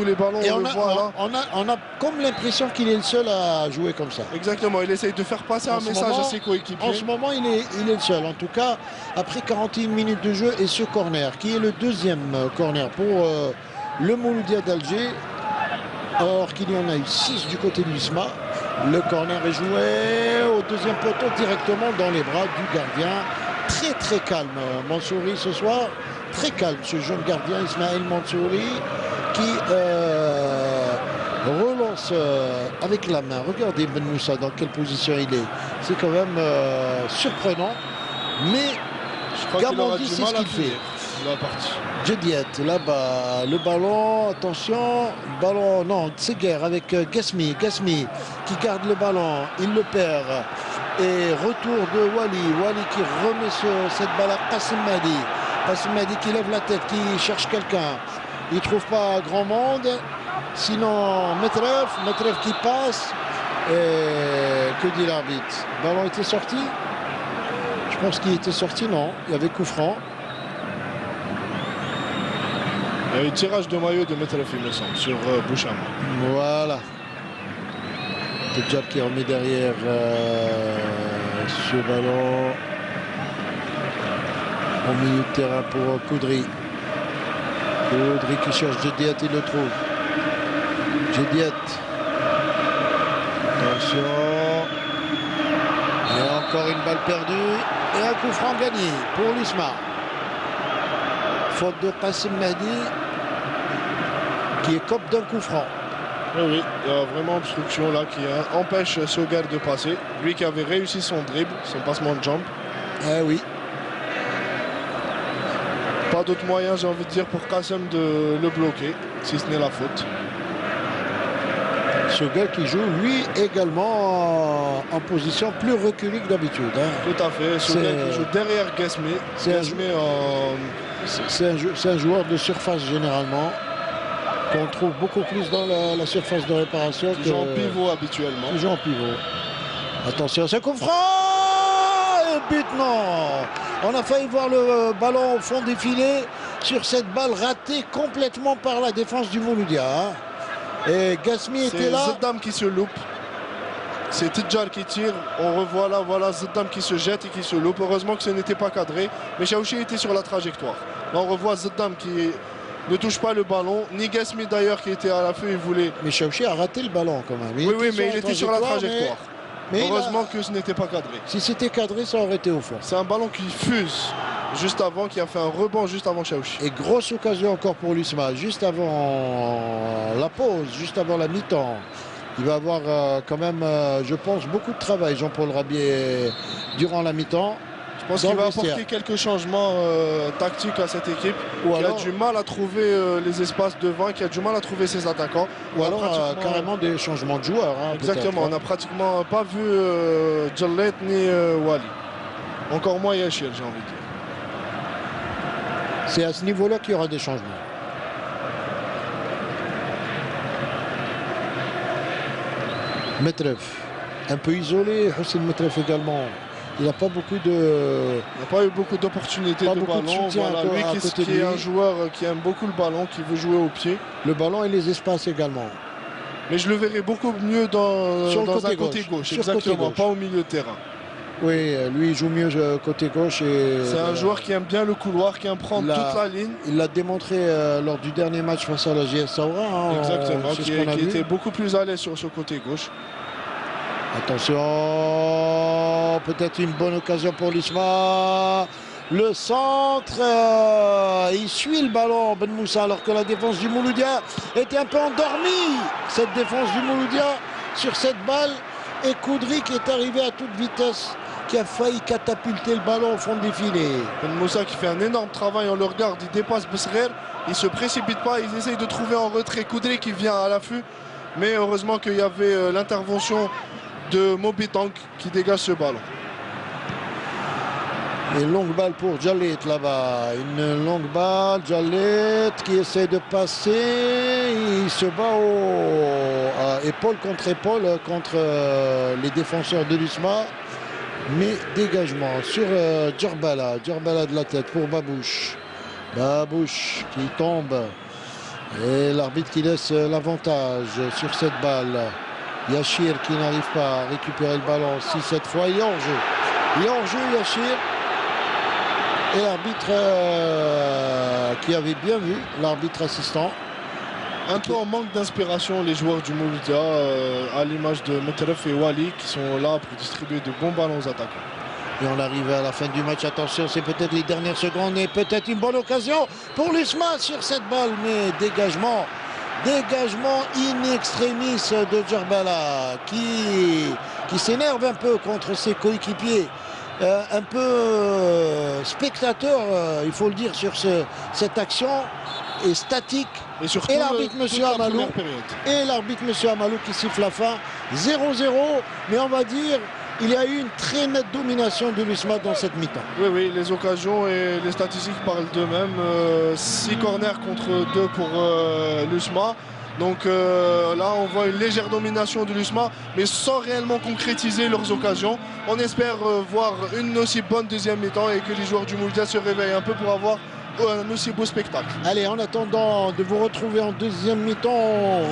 tous les ballons, Et on le voit là. on a comme l'impression qu'il est le seul à jouer comme ça. Exactement, il essaye de faire passer un message à ses coéquipiers. En ce moment, il est le seul. En tout cas, après 41 minutes de jeu et ce corner, qui est le deuxième corner pour le Mouloudia d'Alger, or qu'il y en a eu 6 du côté de l'USMA. Le corner est joué au deuxième poteau directement dans les bras du gardien. Très très calme Mansouri ce soir. Très calme ce jeune gardien Ismaël Mansouri qui relance avec la main. Regardez Ben Moussa dans quelle position il est. C'est quand même surprenant. Mais je crois Gamandi, c'est ce qu'il fait. Jediet, là-bas, le ballon, attention, ballon, non, Tseguer avec Gasmi qui garde le ballon, il le perd. Et retour de Wali qui remet cette balle à Kassim Madi qui lève la tête, qui cherche quelqu'un. Il ne trouve pas grand monde. Sinon, Metrev qui passe. Et que dit l'arbitre? Le ballon était sorti? Je pense qu'il était sorti, non. Il y avait coup franc. Il y a eu tirage de maillot de Metrev, il me semble, sur Boucham. Voilà. Tedjab qui remet derrière ce ballon. Au milieu de terrain pour Koudri. Koudri qui cherche Jediet, il le trouve. Jediet. Attention. Et encore une balle perdue. Et un coup franc gagné pour l'USMA. Faute de Kassim Madi qui est cope d'un coup franc. Oui, il y a vraiment obstruction là qui empêche Sogar de passer. Lui qui avait réussi son dribble, son passement de jambe. Eh oui. Pas d'autre moyen, j'ai envie de dire, pour Kassem de le bloquer, si ce n'est la faute. Sogar qui joue, lui, également en position plus reculée que d'habitude. Hein. Tout à fait. Sogar qui joue derrière Gasmi. C'est un joueur de surface généralement. Qu'on trouve beaucoup plus dans la surface de réparation. Qui joue en pivot habituellement. Qui joue en pivot. Attention, c'est coup franc. Et but, non. On a failli voir le ballon au fond des filets sur cette balle ratée complètement par la défense du Mouloudia. Hein. Et Gasmi était là. C'est Zeddam qui se loupe. C'est Tidjar qui tire. On revoit là, voilà Zeddam qui se jette et qui se loupe. Heureusement que ce n'était pas cadré. Mais Chaouchi était sur la trajectoire. Là, on revoit Zeddam qui ne touche pas le ballon. Ni Gasmi d'ailleurs qui était à l'affût, il voulait. Mais Chaouchi a raté le ballon quand même. Oui, mais il était sur la trajectoire. Mais heureusement que ce n'était pas cadré. Si c'était cadré, ça aurait été au fond. C'est un ballon qui fuse juste avant, qui a fait un rebond juste avant Chaouchi. Et grosse occasion encore pour l'USMA, juste avant la pause, juste avant la mi-temps. Il va avoir quand même, je pense, beaucoup de travail, Jean-Paul Rabier, durant la mi-temps. Je pense qu'il va apporter quelques changements tactiques à cette équipe qui a du mal à trouver les espaces devant, qui a du mal à trouver ses attaquants. Ou alors carrément des changements de joueurs. Hein, exactement, on n'a pratiquement pas vu Jallet ni Wali. Encore moins Yachir, j'ai envie de dire. C'est à ce niveau-là qu'il y aura des changements. Metrev, un peu isolé, Hussein Metrev également. Il n'a pas beaucoup de... Il n'a pas eu beaucoup d'opportunités de ballon. Voilà, lui qui est un joueur qui aime beaucoup le ballon, qui veut jouer au pied. Le ballon et les espaces également. Mais je le verrai beaucoup mieux dans un côté gauche. Exactement, pas au milieu de terrain. Oui, lui il joue mieux côté gauche. C'est un joueur qui aime bien le couloir, qui aime prendre toute la ligne. Il l'a démontré lors du dernier match face à la JS Saoura. Hein, exactement, qui était beaucoup plus à l'aise sur ce côté gauche. Attention, peut-être une bonne occasion pour l'USMA. Le centre, il suit le ballon, Ben Moussa, alors que la défense du Mouloudia était un peu endormie. Cette défense du Mouloudia sur cette balle. Et Koudri qui est arrivé à toute vitesse, qui a failli catapulter le ballon au fond des filets. Ben Moussa qui fait un énorme travail, on le regarde, il dépasse Besrer, il ne se précipite pas, ils essayent de trouver en retrait Koudri qui vient à l'affût. Mais heureusement qu'il y avait l'intervention de Mobitank qui dégage ce ballon. Une longue balle pour Jallet là-bas. Une longue balle, Jallet qui essaie de passer. Il se bat épaule contre les défenseurs de l'USMA. Mais dégagement sur Djerbala. Djerbala de la tête pour Babouche. Babouche qui tombe. Et l'arbitre qui laisse l'avantage sur cette balle. Yachir qui n'arrive pas à récupérer le ballon. Si cette fois il est en jeu. Il est en jeu Yachir. Et l'arbitre qui avait bien vu, l'arbitre assistant. Un peu en manque d'inspiration les joueurs du Mouloudia, à l'image de Metref et Wali qui sont là pour distribuer de bons ballons aux attaquants. Et on arrive à la fin du match. Attention, c'est peut-être les dernières secondes et peut-être une bonne occasion pour l'USMA sur cette balle. Mais dégagement in extremis de Djerbala qui s'énerve un peu contre ses coéquipiers. Un peu spectateur, il faut le dire, sur cette action est statique. Et l'arbitre Monsieur Amalou qui siffle la fin 0-0, mais on va dire il y a eu une très nette domination de l'USMA dans cette mi-temps. Oui, les occasions et les statistiques parlent d'eux-mêmes. 6 corners contre 2 pour l'USMA. Donc là, on voit une légère domination de l'USMA, mais sans réellement concrétiser leurs occasions. On espère voir une aussi bonne deuxième mi-temps et que les joueurs du Mouloudia se réveillent un peu pour avoir un aussi beau spectacle. Allez, en attendant de vous retrouver en deuxième mi-temps.